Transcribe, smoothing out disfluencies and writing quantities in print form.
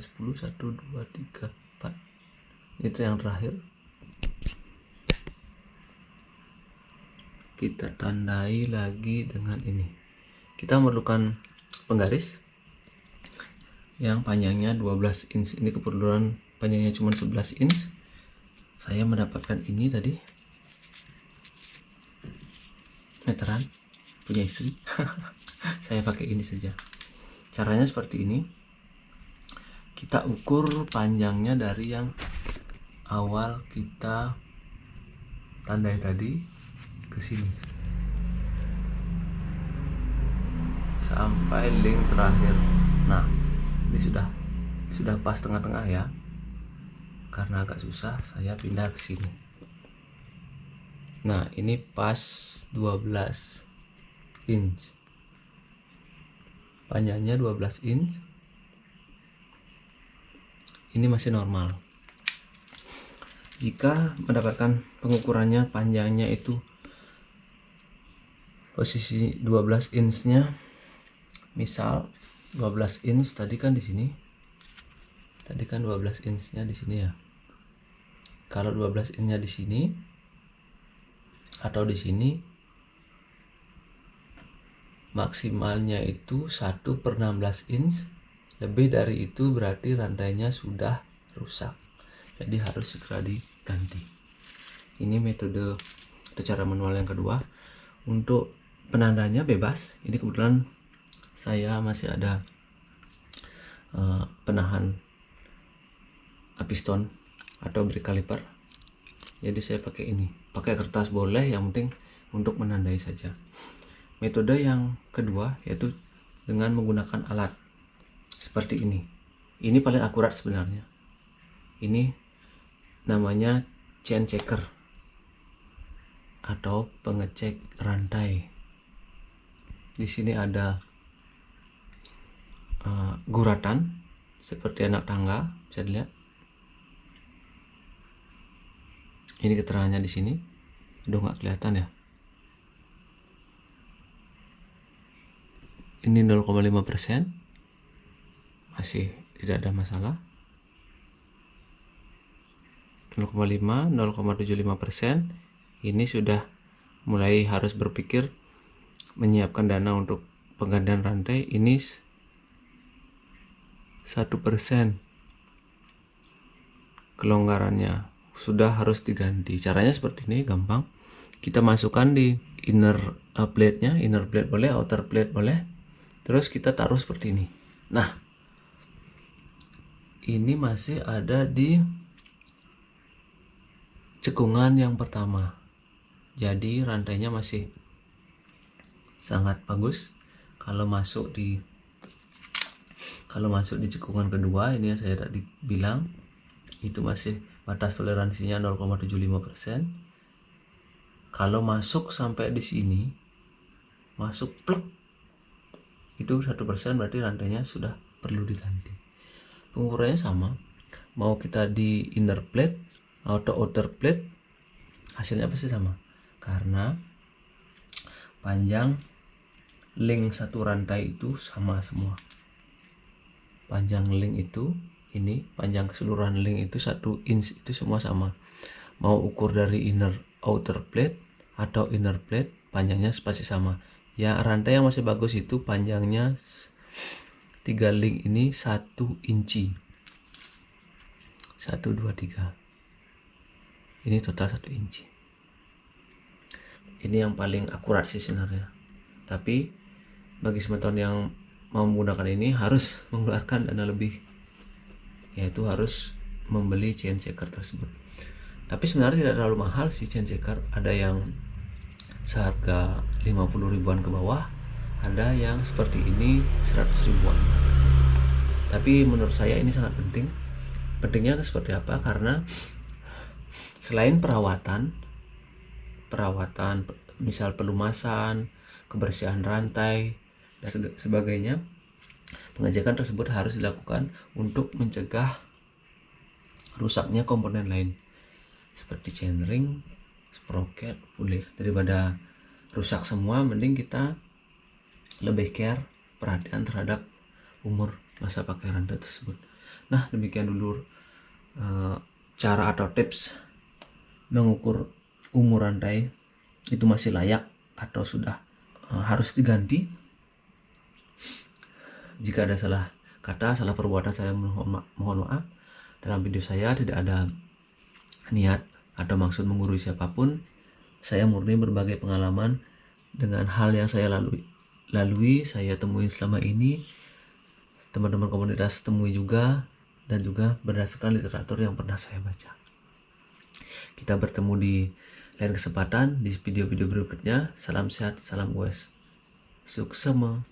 10, 1, 2, 3, 4. Itu yang terakhir. Kita tandai lagi dengan ini. Kita memerlukan penggaris yang panjangnya 12 inch. Ini kebetulan panjangnya cuma 11 inch. Saya mendapatkan ini tadi meteran punya istri. Saya pakai ini saja. Caranya seperti ini. Kita ukur panjangnya dari yang awal kita tandai tadi ke sini sampai link terakhir. Nah, ini sudah pas tengah-tengah ya. Karena agak susah, saya pindah ke sini. Nah, ini pas 12 inch. Panjangnya 12 inch. Ini masih normal. Jika mendapatkan pengukurannya panjangnya itu posisi 12 inch-nya, misal 12 inch tadi kan di sini. Tadi kan 12 inch-nya di sini ya. Kalau 12 inch-nya di sini atau di sini, maksimalnya itu 1/16 inch. Lebih dari itu berarti rantainya sudah rusak. Jadi harus segera diganti. Ini metode atau cara manual yang kedua. Untuk penandanya bebas. Ini kebetulan saya masih ada penahan piston atau brake caliper. Jadi saya pakai ini, pakai kertas boleh, yang penting untuk menandai saja. Metode yang kedua yaitu dengan menggunakan alat seperti ini. Ini paling akurat sebenarnya. Ini namanya chain checker atau pengecek rantai. Di sini ada guratan seperti anak tangga, bisa dilihat. Ini keterangannya di sini. Udah nggak kelihatan ya. Ini 0,5%, masih tidak ada masalah. 0,5, 0,75%. Ini sudah mulai harus berpikir menyiapkan dana untuk penggantian rantai. Ini 1% kelonggarannya, sudah harus diganti. Caranya seperti ini, gampang. Kita masukkan di inner plate-nya, inner plate boleh, outer plate boleh. Terus kita taruh seperti ini. Nah, ini masih ada di cekungan yang pertama. Jadi rantainya masih sangat bagus. Kalau masuk di cekungan kedua, ini yang saya tadi bilang, itu masih batas toleransinya 0,75%. Kalau masuk sampai di sini, masuk plek, itu 1%, berarti rantainya sudah perlu diganti. Pengukurannya sama, mau kita di inner plate atau outer plate, hasilnya pasti sama, karena panjang link satu rantai itu sama semua. Panjang link itu, ini panjang keseluruhan link itu 1 inch, itu semua sama. Mau ukur dari inner outer plate atau inner plate, panjangnya pasti sama. Ya, rantai yang masih bagus itu panjangnya 3 link ini 1 inci. 1, 2, 3. Ini total 1 inci. Ini yang paling akurat sih sebenarnya. Tapi bagi teman-teman yang mau menggunakan ini harus mengeluarkan dana lebih, yaitu harus membeli chain checker tersebut. Tapi sebenarnya tidak terlalu mahal sih chain checker. Ada yang seharga 50 ribuan ke bawah, ada yang seperti ini 100 ribuan. Tapi menurut saya ini sangat penting. Pentingnya seperti apa? Karena selain perawatan misal pelumasan, kebersihan rantai dan sebagainya, pengecekan tersebut harus dilakukan untuk mencegah rusaknya komponen lain seperti chainring, sprocket, pulley. Daripada rusak semua, mending kita lebih care, perhatian terhadap umur masa pakai rantai tersebut. Nah, demikian dulu cara atau tips mengukur umur rantai itu masih layak atau sudah harus diganti. Jika ada salah kata, salah perbuatan, saya mohon maaf. Dalam video saya tidak ada niat atau maksud menggurui siapapun. Saya murni berbagi pengalaman dengan hal yang saya lalui, saya temui selama ini, teman-teman komunitas temui juga, dan juga berdasarkan literatur yang pernah saya baca. Kita bertemu di lain kesempatan di video-video berikutnya. Salam sehat, salam goes. Suksema.